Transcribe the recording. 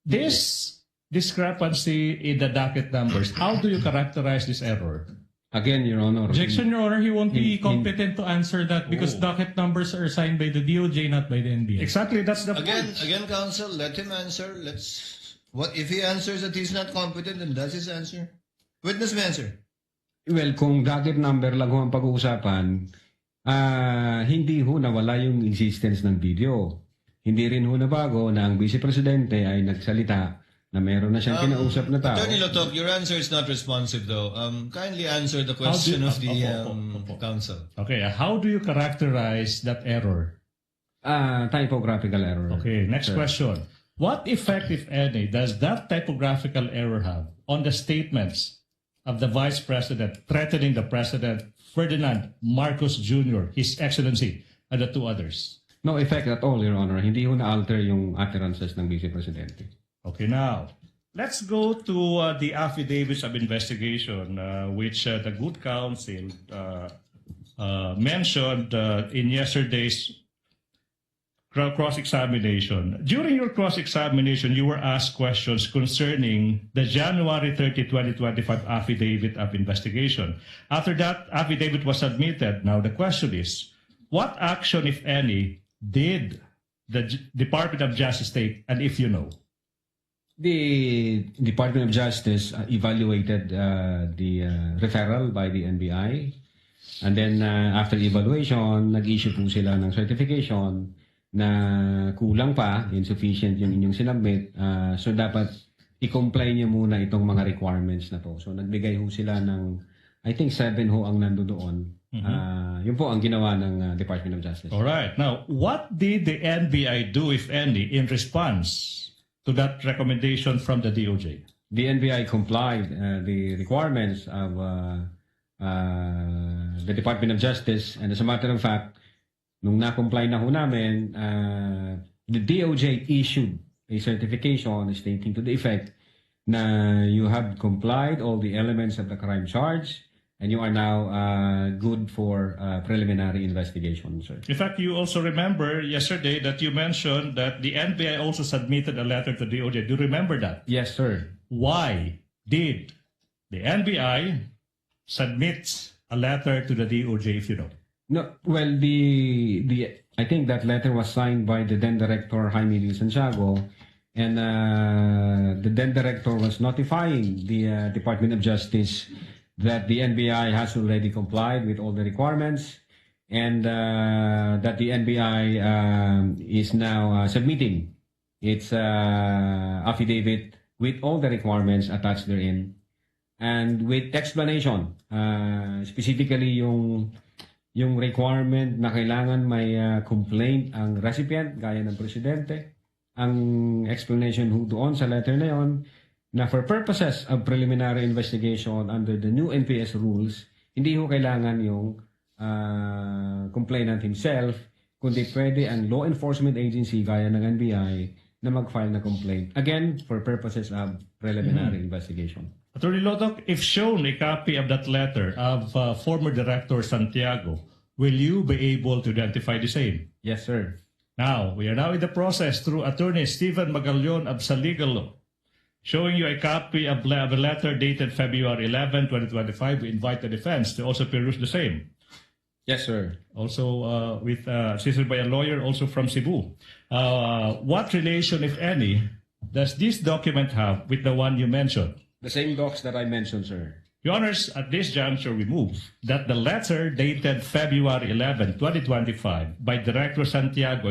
This discrepancy in the docket numbers, how do you characterize this error? Again, Your Honor. Objection, Your Honor, he won't be competent to answer that because Oh. docket numbers are assigned by the DOJ, not by the NBI. Exactly, that's the Again, point. counsel, let him answer. What if he answers that he's not competent, then that's his answer. Witness may answer. Well, kung docket number lang ho ang pag-uusapan, hindi ho nawala yung existence ng video. Hindi rin ho nabago na ang Vice Presidente ay nagsalita na meron na siyang kinausap na tao. Attorney Lotok, your answer is not responsive though. Kindly answer the question of the counsel. Okay, how do you characterize that error? Typographical error. Okay, next Sir. question. What effect, if any, does that typographical error have on the statements of the Vice President threatening the President, Ferdinand Marcos Jr., His Excellency, and the two others? No effect at all, Your Honor. Hindi ho na-alter yung utterances ng Vice Presidente. Okay, now, let's go to the affidavits of investigation, which the Good Counsel mentioned in yesterday's cross-examination. During your cross-examination, you were asked questions concerning the January 30, 2025 affidavit of investigation. After that affidavit was submitted, now the question is, what action, if any, did the Department of Justice take, and if you know? The Department of Justice evaluated the referral by the NBI. And then after evaluation, nag-issue po sila ng certification na kulang pa, insufficient yung inyong sinabmit. So dapat i-comply niyo muna itong mga requirements na to. So nagbigay ho sila ng, I think 7 ho ang nandoon. Yun po ang ginawa ng Department of Justice. All right. Now, what did the NBI do, if any, in response to that recommendation from the DOJ? The NBI complied the requirements of the Department of Justice, and as a matter of fact, nung na-comply na ho namin, the DOJ issued a certification stating to the effect na you have complied all the elements of the crime charge and you are now good for preliminary investigation, sir. In fact, you also remember yesterday that you mentioned that the NBI also submitted a letter to DOJ. Do you remember that? Yes, sir. Why did the NBI submit a letter to the DOJ, if you know? No, well, I think that letter was signed by the then director Jaime Lee Santiago, and the then director was notifying the Department of Justice that the NBI has already complied with all the requirements, and that the NBI is now submitting its affidavit with all the requirements attached therein, and with explanation, specifically yung requirement na kailangan may complaint ang recipient, gaya ng presidente. Ang explanation ho doon sa letter na yon, na for purposes of preliminary investigation under the new NPS rules, hindi ho kailangan yung complainant himself, kundi pwede ang law enforcement agency, gaya ng NBI, na mag-file na complaint. Again, for purposes of preliminary investigation. Attorney Lotok, if shown a copy of that letter of former Director Santiago, will you be able to identify the same? Yes, sir. Now, we are now in the process through Attorney Stephen Magallon of Sa Legal Law, showing you a copy of a letter dated February 11, 2025. We invite the defense to also peruse the same. Yes, sir. Also assisted by a lawyer also from Cebu. What relation, if any, does this document have with the one you mentioned? The same docs that I mentioned, sir. Your Honors, at this juncture, we move that the letter dated February 11, 2025 by Director Santiago